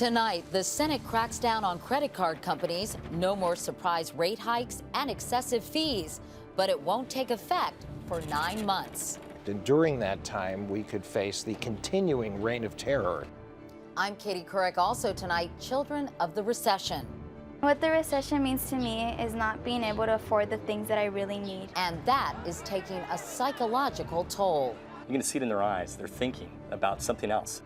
Tonight, the Senate cracks down on credit card companies, no more surprise rate hikes and excessive fees, but it won't take effect for 9 months. And during that time, we could face the continuing reign of terror. I'm Katie Couric. Also tonight, children of the recession. What the recession means to me is not being able to afford the things that I really need. And that is taking a psychological toll. You can see it in their eyes. They're thinking about something else.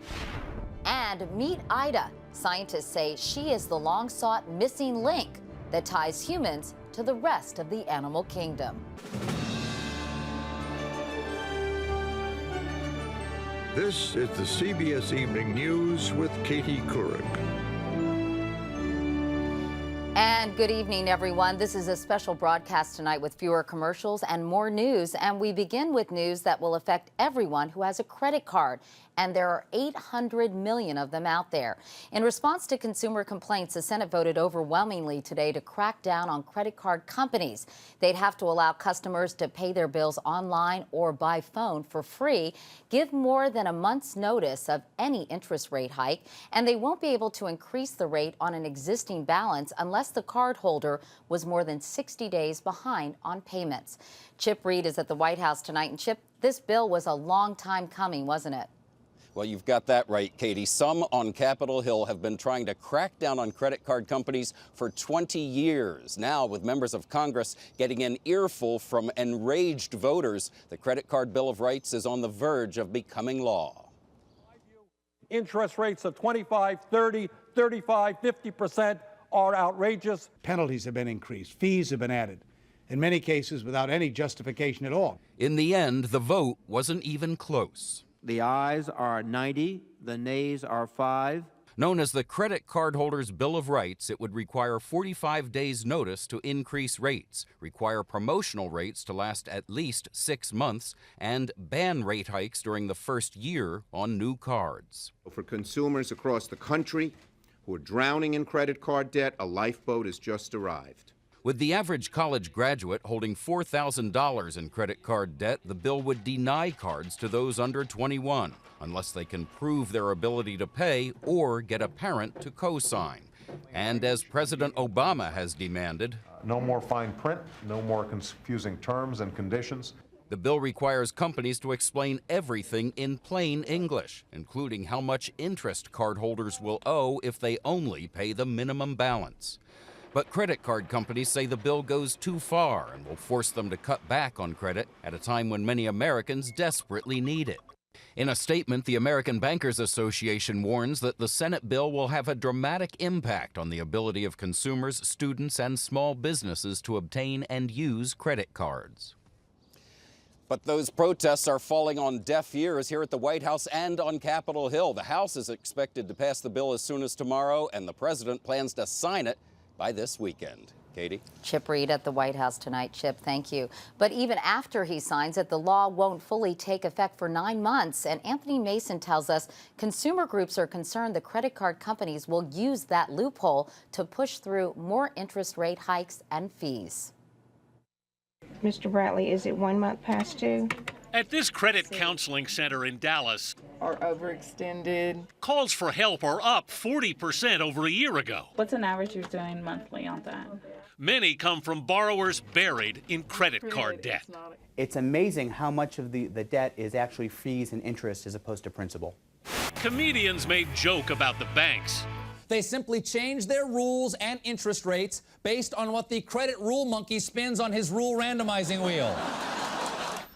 And meet Ida. Scientists say she is the long-sought missing link that ties humans to the rest of the animal kingdom. This is the CBS Evening News with Katie Couric. And good evening, everyone. This is a special broadcast tonight with fewer commercials and more news. And we begin with news that will affect everyone who has a credit card. And there are 800 million of them out there. In response to consumer complaints, the Senate voted overwhelmingly today to crack down on credit card companies. They'd have to allow customers to pay their bills online or by phone for free, give more than a month's notice of any interest rate hike, and they won't be able to increase the rate on an existing balance unless the cardholder was more than 60 days behind on payments. Chip Reed is at the White House tonight. And Chip, this bill was a long time coming, wasn't it? Well, you've got that right, Katie. Some on Capitol Hill have been trying to crack down on credit card companies for 20 years. Now, with members of Congress getting an earful from enraged voters, the Credit Card Bill of Rights is on the verge of becoming law. Interest rates of 25, 30, 35, 50% are outrageous. Penalties have been increased. Fees have been added, in many cases without any justification at all. In the end, the vote wasn't even close. The ayes are 90, the nays are 5. Known as the Credit Cardholders Bill of Rights, it would require 45 days' notice to increase rates, require promotional rates to last at least 6 months, and ban rate hikes during the first year on new cards. For consumers across the country who are drowning in credit card debt, a lifeboat has just arrived. With the average college graduate holding $4,000 in credit card debt, the bill would deny cards to those under 21 unless they can prove their ability to pay or get a parent to co-sign. And as President Obama has demanded, no more fine print, no more confusing terms and conditions. The bill requires companies to explain everything in plain English, including how much interest cardholders will owe if they only pay the minimum balance. But credit card companies say the bill goes too far and will force them to cut back on credit at a time when many Americans desperately need it. In a statement, the American Bankers Association warns that the Senate bill will have a dramatic impact on the ability of consumers, students, and small businesses to obtain and use credit cards. But those protests are falling on deaf ears here at the White House and on Capitol Hill. The House is expected to pass the bill as soon as tomorrow, and the president plans to sign it by this weekend. Katie? Chip Reed at the White House tonight. Chip, thank you. But even after he signs it, the law won't fully take effect for 9 months. And Anthony Mason tells us consumer groups are concerned the credit card companies will use that loophole to push through more interest rate hikes and fees. Mr. Bradley, is it 1 month past due? At this credit counseling center in Dallas, Or overextended? calls for help are up 40% over a year ago. What's an average you're doing monthly on that? Many come from borrowers buried in credit card debt. It's amazing how much of the debt is actually fees and interest as opposed to principal. Comedians may joke about the banks. They simply change their rules and interest rates based on what the credit rule monkey spins on his rule randomizing wheel.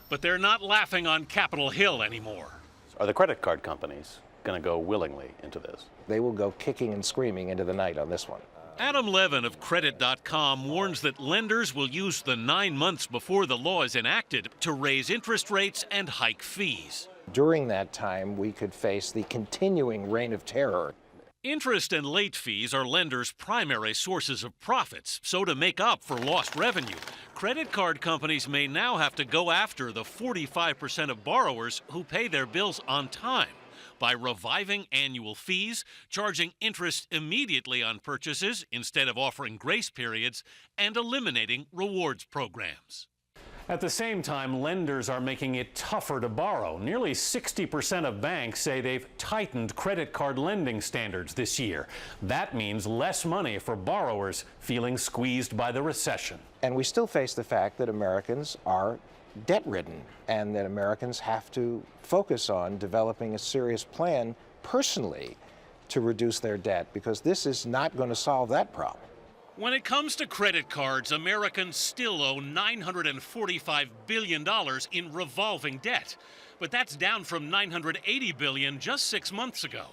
But they're not laughing on Capitol Hill anymore. Are the credit card companies going to go willingly into this? They will go kicking and screaming into the night on this one. Adam Levin of Credit.com warns that lenders will use the 9 months before the law is enacted to raise interest rates and hike fees. During that time, we could face the continuing reign of terror. Interest and late fees are lenders' primary sources of profits, so to make up for lost revenue, credit card companies may now have to go after the 45% of borrowers who pay their bills on time by reviving annual fees, charging interest immediately on purchases instead of offering grace periods, and eliminating rewards programs. At the same time, lenders are making it tougher to borrow. Nearly 60% of banks say they've tightened credit card lending standards this year. That means less money for borrowers feeling squeezed by the recession. And we still face the fact that Americans are debt-ridden and that Americans have to focus on developing a serious plan personally to reduce their debt, because this is not going to solve that problem. When it comes to credit cards, Americans still owe $945 billion in revolving debt. But that's down from $980 billion just 6 months ago.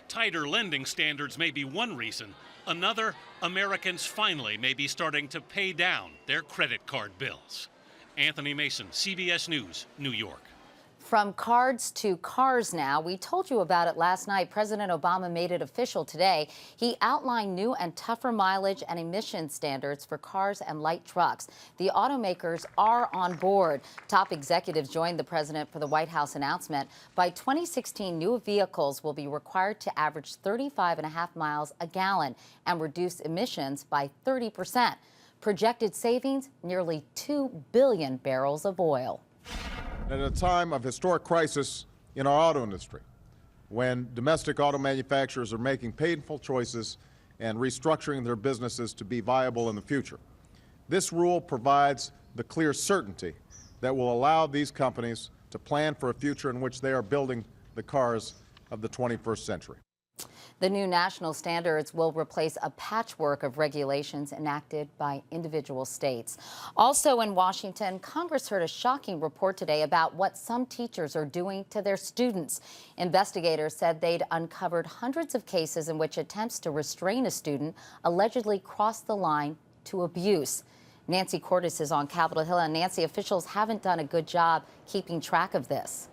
Tighter lending standards may be one reason. Another, Americans finally may be starting to pay down their credit card bills. Anthony Mason, CBS News, New York. From cards to cars now. We told you about it last night. President Obama made it official today. He outlined new and tougher mileage and emission standards for cars and light trucks. The automakers are on board. Top executives joined the president for the White House announcement. By 2016, new vehicles will be required to average 35.5 miles a gallon and reduce emissions by 30%. Projected savings, nearly 2 billion barrels of oil. At a time of historic crisis in our auto industry, when domestic auto manufacturers are making painful choices and restructuring their businesses to be viable in the future, this rule provides the clear certainty that will allow these companies to plan for a future in which they are building the cars of the 21st century. The new national standards will replace a patchwork of regulations enacted by individual states. Also in Washington, Congress heard a shocking report today about what some teachers are doing to their students. Investigators said they'd uncovered hundreds of cases in which attempts to restrain a student allegedly crossed the line to abuse. Nancy Cordes is on Capitol Hill, and Nancy, officials haven't done a good job keeping track of this.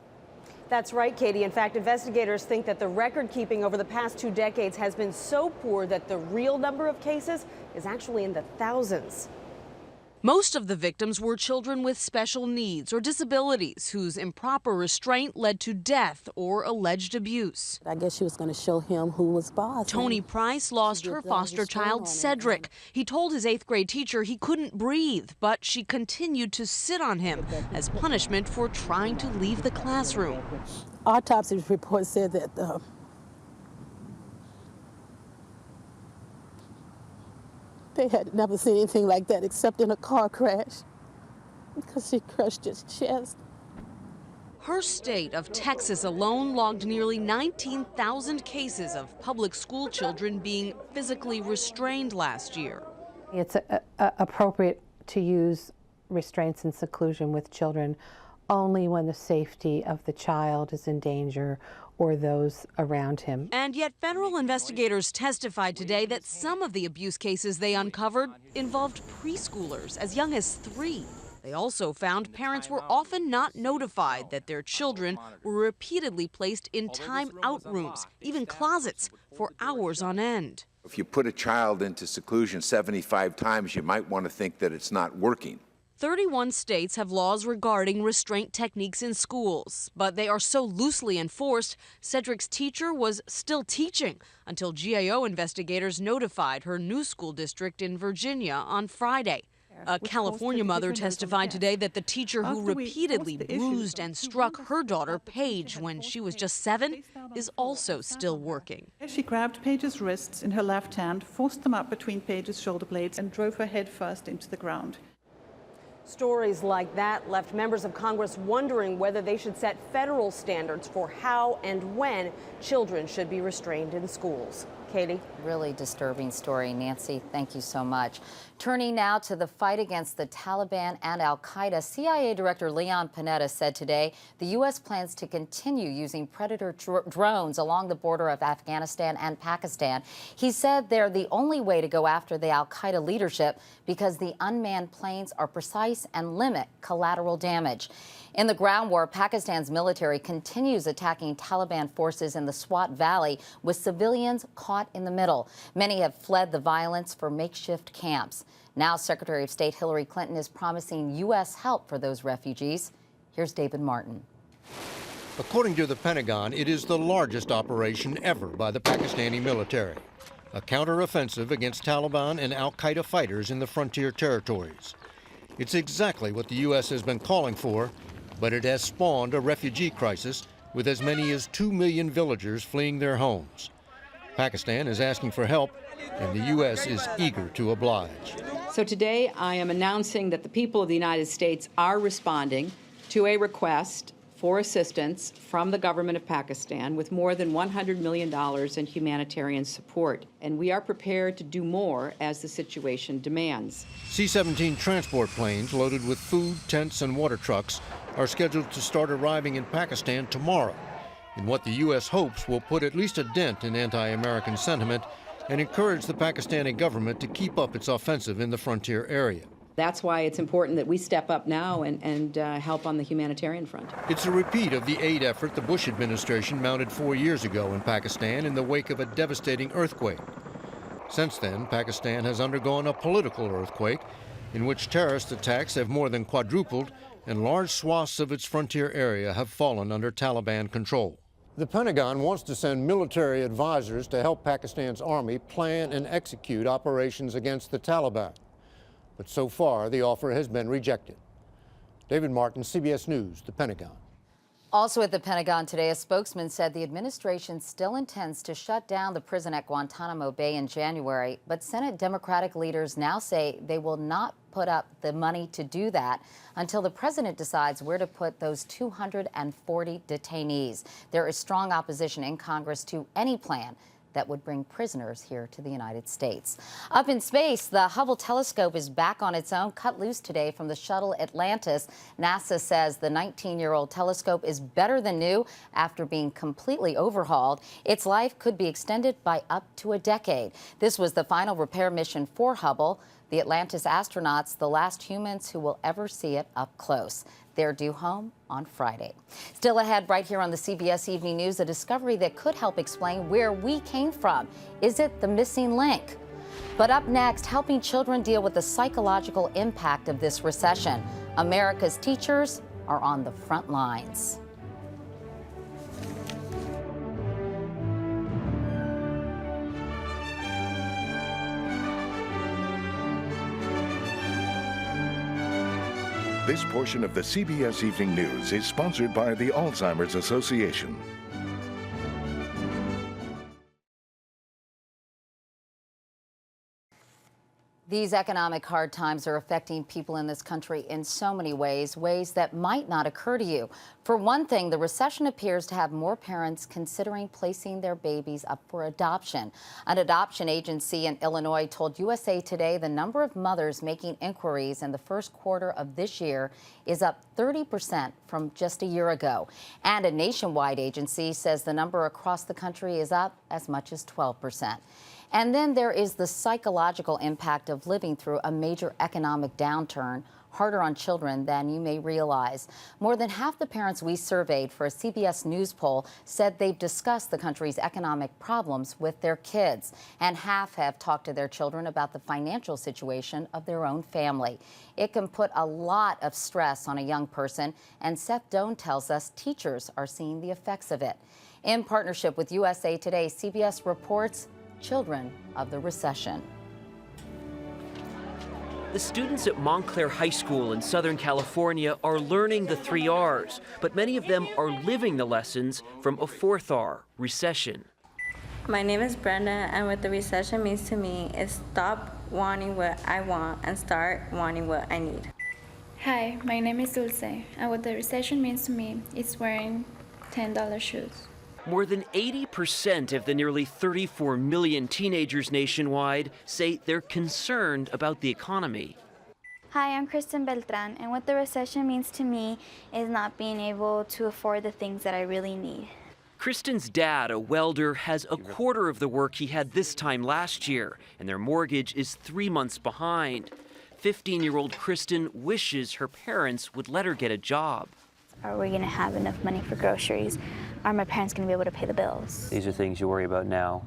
That's right, Katie. In fact, investigators think that the record keeping over the past 2 decades has been so poor that the real number of cases is actually in the thousands. Most of the victims were children with special needs or disabilities whose improper restraint led to death or alleged abuse. I guess she was going to show him who was boss. Tony Price lost her foster child, Cedric. He told his 8th grade teacher he couldn't breathe, but she continued to sit on him as punishment for trying to leave the classroom. Autopsy report said that they had never seen anything like that except in a car crash because she crushed his chest. Her state of Texas alone logged nearly 19,000 cases of public school children being physically restrained last year. It's appropriate to use restraints and seclusion with children only when the safety of the child is in danger or those around him. And yet federal investigators testified today that some of the abuse cases they uncovered involved preschoolers as young as 3. They also found parents were often not notified that their children were repeatedly placed in time-out rooms, even closets, for hours on end. If you put a child into seclusion 75 times, you might want to think that it's not working. 31 states have laws regarding restraint techniques in schools, but they are so loosely enforced, Cedric's teacher was still teaching until GAO investigators notified her new school district in Virginia on Friday. A California mother testified today that the teacher who repeatedly bruised and struck her daughter, Paige, when she was just 7, is also still working. She grabbed Paige's wrists in her left hand, forced them up between Paige's shoulder blades, and drove her head first into the ground. Stories like that left members of Congress wondering whether they should set federal standards for how and when children should be restrained in schools. Katie? Really disturbing story. Nancy, thank you so much. Turning now to the fight against the Taliban and al-Qaeda, CIA Director Leon Panetta said today the U.S. plans to continue using Predator drones along the border of Afghanistan and Pakistan. He said they're the only way to go after the al-Qaeda leadership because the unmanned planes are precise and limit collateral damage. In the ground war, Pakistan's military continues attacking Taliban forces in the Swat Valley with civilians caught in the middle. Many have fled the violence for makeshift camps. Now, Secretary of State Hillary Clinton is promising U.S. help for those refugees. Here's David Martin. According to the Pentagon, it is the largest operation ever by the Pakistani military, a counteroffensive against Taliban and al-Qaeda fighters in the frontier territories. It's exactly what the U.S. has been calling for, but it has spawned a refugee crisis with as many as 2 million villagers fleeing their homes. Pakistan is asking for help, and the U.S. is eager to oblige. So today I am announcing that the people of the United States are responding to a request for assistance from the government of Pakistan with more than $100 million in humanitarian support. And we are prepared to do more as the situation demands. C-17 transport planes loaded with food, tents, and water trucks are scheduled to start arriving in Pakistan tomorrow, in what the U.S. hopes will put at least a dent in anti-American sentiment and encourage the Pakistani government to keep up its offensive in the frontier area. That's why it's important that we step up now and help on the humanitarian front. It's a repeat of the aid effort the Bush administration mounted 4 years ago in Pakistan in the wake of a devastating earthquake. Since then, Pakistan has undergone a political earthquake in which terrorist attacks have more than quadrupled and large swaths of its frontier area have fallen under Taliban control. The Pentagon wants to send military advisors to help Pakistan's army plan and execute operations against the Taliban. But so far, the offer has been rejected. David Martin, CBS News, the Pentagon. Also at the Pentagon today, a spokesman said the administration still intends to shut down the prison at Guantanamo Bay in January, but Senate Democratic leaders now say they will not put up the money to do that until the president decides where to put those 240 detainees. There is strong opposition in Congress to any plan that would bring prisoners here to the United States. Up in space, the Hubble telescope is back on its own, cut loose today from the shuttle Atlantis. NASA says the 19-year-old telescope is better than new after being completely overhauled. Its life could be extended by up to a decade. This was the final repair mission for Hubble. The Atlantis astronauts, the last humans who will ever see it up close. They're due home on Friday. Still ahead right here on the CBS Evening News, a discovery that could help explain where we came from. Is it the missing link? But up next, helping children deal with the psychological impact of this recession. America's teachers are on the front lines. This portion of the CBS Evening News is sponsored by the Alzheimer's Association. These economic hard times are affecting people in this country in so many ways, ways that might not occur to you. For one thing, the recession appears to have more parents considering placing their babies up for adoption. An adoption agency in Illinois told USA Today the number of mothers making inquiries in the first quarter of this year is up 30% from just a year ago. And a nationwide agency says the number across the country is up as much as 12%. And then there is the psychological impact of living through a major economic downturn, harder on children than you may realize. More than half the parents we surveyed for a CBS News poll said they've discussed the country's economic problems with their kids, and half have talked to their children about the financial situation of their own family. It can put a lot of stress on a young person, and Seth Doan tells us teachers are seeing the effects of it. In partnership with USA Today, CBS reports children of the recession. The students at Montclair High School in Southern California are learning the 3 R's, but many of them are living the lessons from a 4th R, recession. My name is Brenda, and what the recession means to me is stop wanting what I want and start wanting what I need. Hi, my name is Dulce, and what the recession means to me is wearing $10 shoes. More than 80% of the nearly 34 million teenagers nationwide say they're concerned about the economy. Hi, I'm Kristen Beltran, and what the recession means to me is not being able to afford the things that I really need. Kristen's dad, a welder, has a quarter of the work he had this time last year, and their mortgage is 3 months behind. 15-year-old Kristen wishes her parents would let her get a job. Are we going to have enough money for groceries? Are my parents going to be able to pay the bills? These are things you worry about now.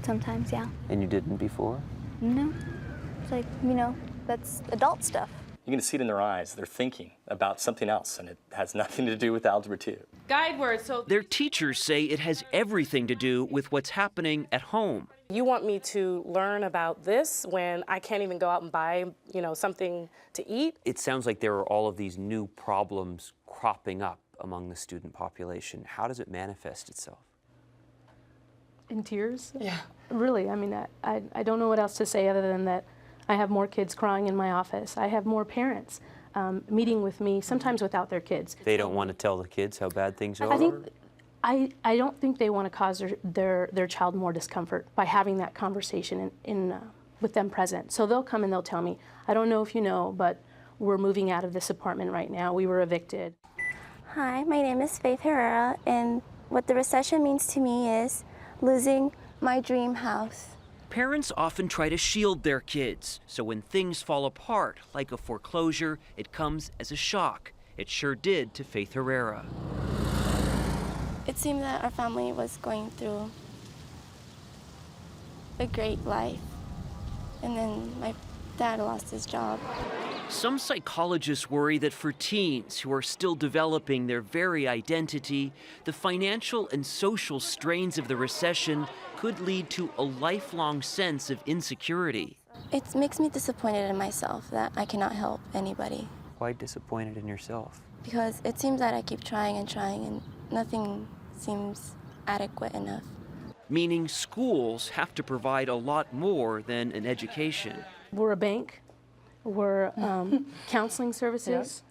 Sometimes, yeah. And you didn't before? No. It's like, that's adult stuff. you're going to see it in their eyes. They're thinking about something else, and it has nothing to do with Algebra 2. Guide words. So Their teachers say it has everything to do with what's happening at home. You want me to learn about this when I can't even go out and buy, something to eat? It sounds like there are all of these new problems cropping up among the student population. How does it manifest itself? In tears? Yeah. Really, I mean, I don't know what else to say other than that I have more kids crying in my office. I have more parents meeting with me, sometimes without their kids. They don't want to tell the kids how bad things are? I don't think they want to cause their child more discomfort by having that conversation with them present. So they'll come and they'll tell me, I don't know if you know, but we're moving out of this apartment right now. We were evicted. Hi, my name is Faith Herrera, and what the recession means to me is losing my dream house. Parents often try to shield their kids, so when things fall apart, like a foreclosure, it comes as a shock. It sure did to Faith Herrera. It seemed that our family was going through a great life, and then my dad lost his job. Some psychologists worry that for teens who are still developing their very identity, the financial and social strains of the recession could lead to a lifelong sense of insecurity. It makes me disappointed in myself that I cannot help anybody. Why disappointed in yourself? Because it seems that I keep trying and nothing seems adequate enough. Meaning schools have to provide a lot more than an education. We're a bank. We're counseling services.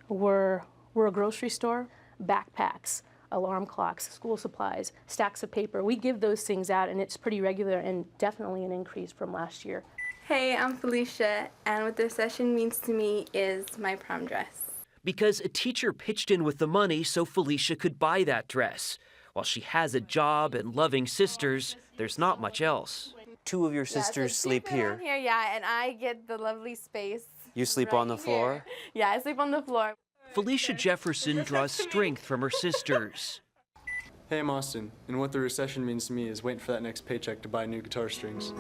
We're a grocery store. Backpacks, alarm clocks, school supplies, stacks of paper. We give those things out, and it's pretty regular and definitely an increase from last year. Hey, I'm Felicia, and what the recession means to me is my prom dress. Because a teacher pitched in with the money so Felicia could buy that dress. While she has a job and loving sisters, there's not much else. Two of your sisters sleep here. Here, yeah, and I get the lovely space. You sleep on the floor? Yeah, I sleep on the floor. Felicia Jefferson draws strength from her sisters. Hey, I'm Austin, and what the recession means to me is waiting for that next paycheck to buy new guitar strings.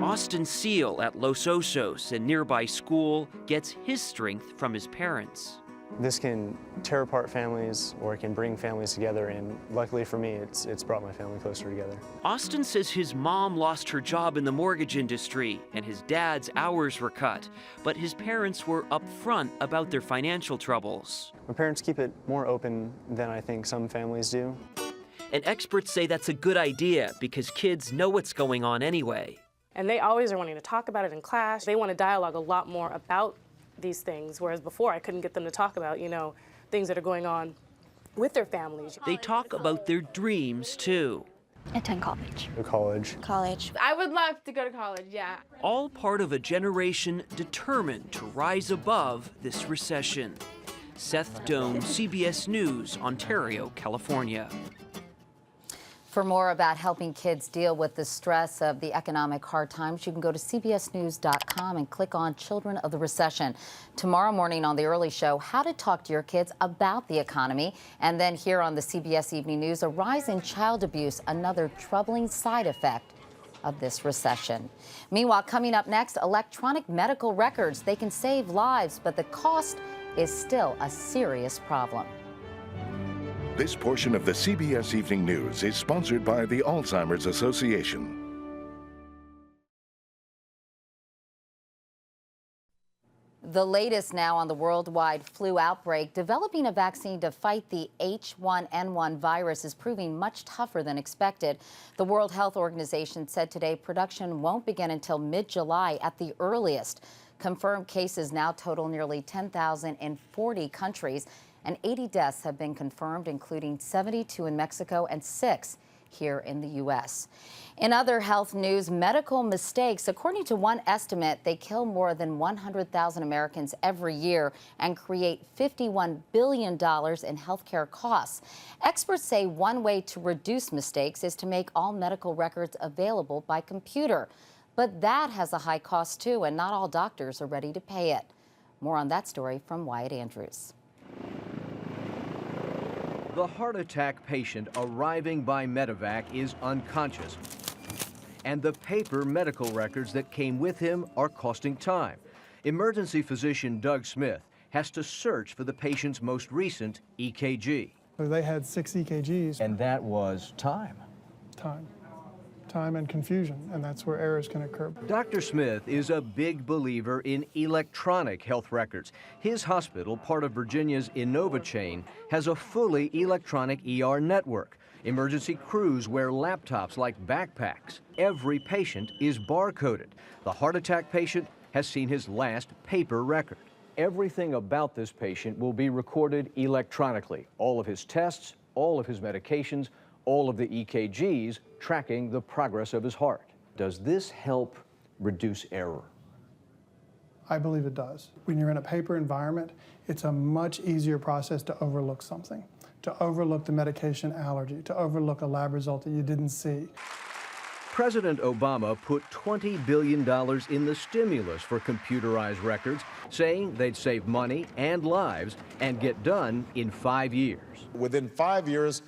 Austin Seal at Los Osos, a nearby school, gets his strength from his parents. This can tear apart families, or it can bring families together, and luckily for me, it's brought my family closer together. Austin says his mom lost her job in the mortgage industry, and his dad's hours were cut, but his parents were upfront about their financial troubles. My parents keep it more open than I think some families do. And experts say that's a good idea because kids know what's going on anyway. And they always are wanting to talk about it in class. They want to dialogue a lot more about these things, whereas before I couldn't get them to talk about, things that are going on with their families. They talk about their dreams, too. Attend college. College. I would love to go to college, yeah. All part of a generation determined to rise above this recession. Seth Doan, CBS News, Ontario, California. For more about helping kids deal with the stress of the economic hard times, you can go to cbsnews.com and click on Children of the Recession. Tomorrow morning on The Early Show, how to talk to your kids about the economy. And then here on the CBS Evening News, a rise in child abuse, another troubling side effect of this recession. Meanwhile, coming up next, electronic medical records. They can save lives, but the cost is still a serious problem. This portion of the CBS Evening News is sponsored by the Alzheimer's Association. The latest now on the worldwide flu outbreak. Developing a vaccine to fight the H1N1 virus is proving much tougher than expected. The World Health Organization said today production won't begin until mid-July at the earliest. Confirmed cases now total nearly 10,000 in 40 countries. And 80 deaths have been confirmed, including 72 in Mexico and 6 here in the U.S. In other health news, medical mistakes. According to one estimate, they kill more than 100,000 Americans every year and create $51 billion in healthcare costs. Experts say one way to reduce mistakes is to make all medical records available by computer. But that has a high cost, too, and not all doctors are ready to pay it. More on that story from Wyatt Andrews. The heart attack patient arriving by medevac is unconscious, and the paper medical records that came with him are costing time. Emergency physician Doug Smith has to search for the patient's most recent EKG. They had 6 EKGs. And that was time. Time and confusion, and that's where errors can occur. Dr. Smith is a big believer in electronic health records. His hospital, part of Virginia's Innova chain, has a fully electronic ER network. Emergency crews wear laptops like backpacks. Every patient is barcoded. The heart attack patient has seen his last paper record. Everything about this patient will be recorded electronically. All of his tests, all of his medications, all of the EKGs tracking the progress of his heart. Does this help reduce error? I believe it does. When you're in a paper environment, it's a much easier process to overlook something, to overlook the medication allergy, to overlook a lab result that you didn't see. President Obama put $20 billion in the stimulus for computerized records, saying they'd save money and lives and get done in 5 years. Within 5 years,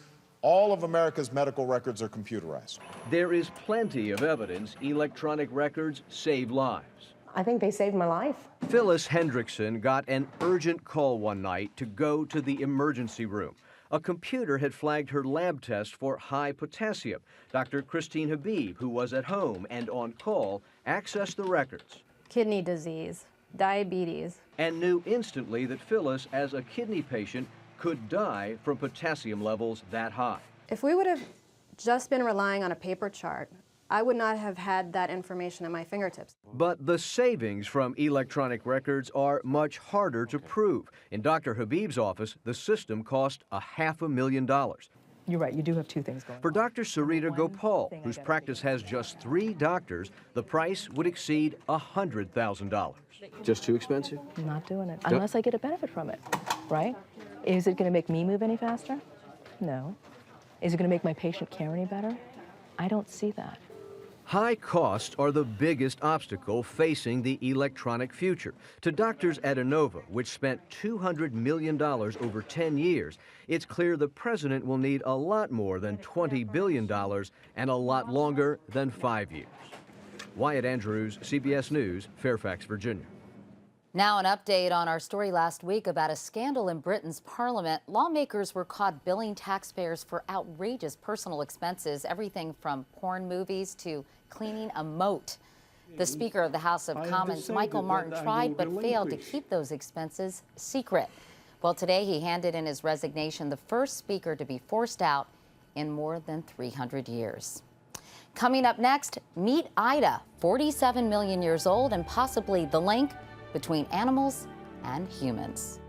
all of America's medical records are computerized. There is plenty of evidence electronic records save lives. I think they saved my life. Phyllis Hendrickson got an urgent call one night to go to the emergency room. A computer had flagged her lab test for high potassium. Dr. Christine Habib, who was at home and on call, accessed the records. Kidney disease, diabetes. And knew instantly that Phyllis, as a kidney patient, could die from potassium levels that high. If we would have just been relying on a paper chart, I would not have had that information at my fingertips. But the savings from electronic records are much harder to prove. In Dr. Habib's office, the system cost $500,000. You're right, you do have two things going on. For Dr. Sarita Gopal, whose practice has just 3 doctors, the price would exceed $100,000. Just too expensive? I'm not doing it, unless I get a benefit from it, right? Is it going to make me move any faster? No. Is it going to make my patient care any better? I don't see that. High costs are the biggest obstacle facing the electronic future. To doctors at Innova, which spent $200 million over 10 years, it's clear the president will need a lot more than $20 billion and a lot longer than 5 years. Wyatt Andrews, CBS News, Fairfax, Virginia. Now an update on our story last week about a scandal in Britain's parliament. Lawmakers were caught billing taxpayers for outrageous personal expenses, everything from porn movies to cleaning a moat. The Speaker of the House of Commons, Michael Martin, tried but failed to keep those expenses secret. Well, today he handed in his resignation, the first Speaker to be forced out in more than 300 years. Coming up next, meet Ida, 47 million years old, and possibly the link between animals and humans.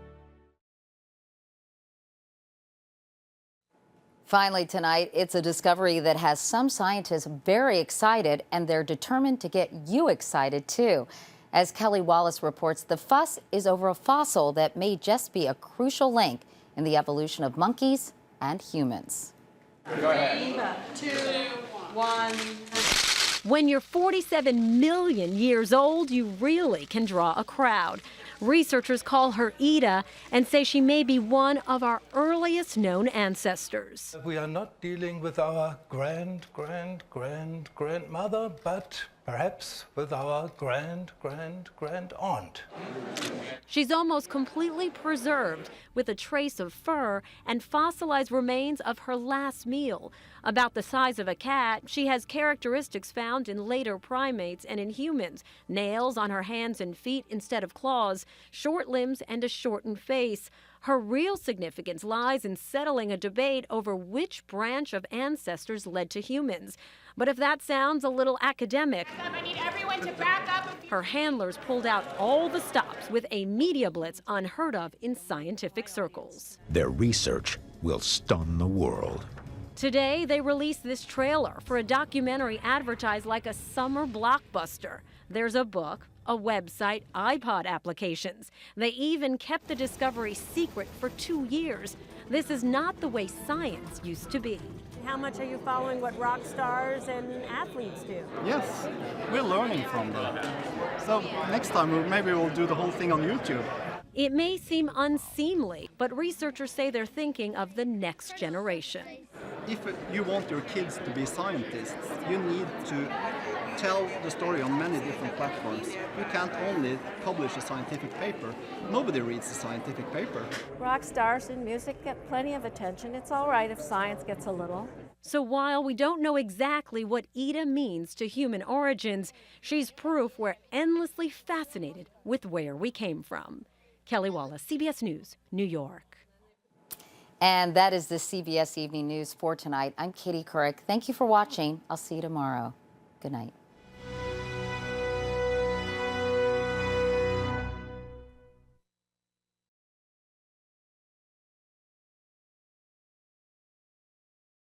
Finally tonight, it's a discovery that has some scientists very excited, and they're determined to get you excited too. As Kelly Wallace reports, the fuss is over a fossil that may just be a crucial link in the evolution of monkeys and humans. Go ahead. 3, 2, 1. When you're 47 million years old, you really can draw a crowd. Researchers call her Ida and say she may be one of our earliest known ancestors. We are not dealing with our grandmother, but perhaps with our grand-aunt. She's almost completely preserved with a trace of fur and fossilized remains of her last meal. About the size of a cat, she has characteristics found in later primates and in humans. Nails on her hands and feet instead of claws, short limbs and a shortened face. Her real significance lies in settling a debate over which branch of ancestors led to humans. But if that sounds a little academic, I need everyone to back up. Her handlers pulled out all the stops with a media blitz unheard of in scientific circles. Their research will stun the world. Today, they released this trailer for a documentary advertised like a summer blockbuster. There's a book, a website, iPod applications. They even kept the discovery secret for 2 years. This is not the way science used to be. How much are you following what rock stars and athletes do? Yes, we're learning from them. So next time maybe we'll do the whole thing on YouTube. It may seem unseemly, but researchers say they're thinking of the next generation. If you want your kids to be scientists, you need to tell the story on many different platforms. You can't only publish a scientific paper. Nobody reads a scientific paper. Rock stars in music get plenty of attention. It's all right if science gets a little. So while we don't know exactly what Ida means to human origins, she's proof we're endlessly fascinated with where we came from. Kelly Wallace, CBS News, New York. And that is the CBS Evening News for tonight. I'm Katie Couric. Thank you for watching. I'll see you tomorrow. Good night.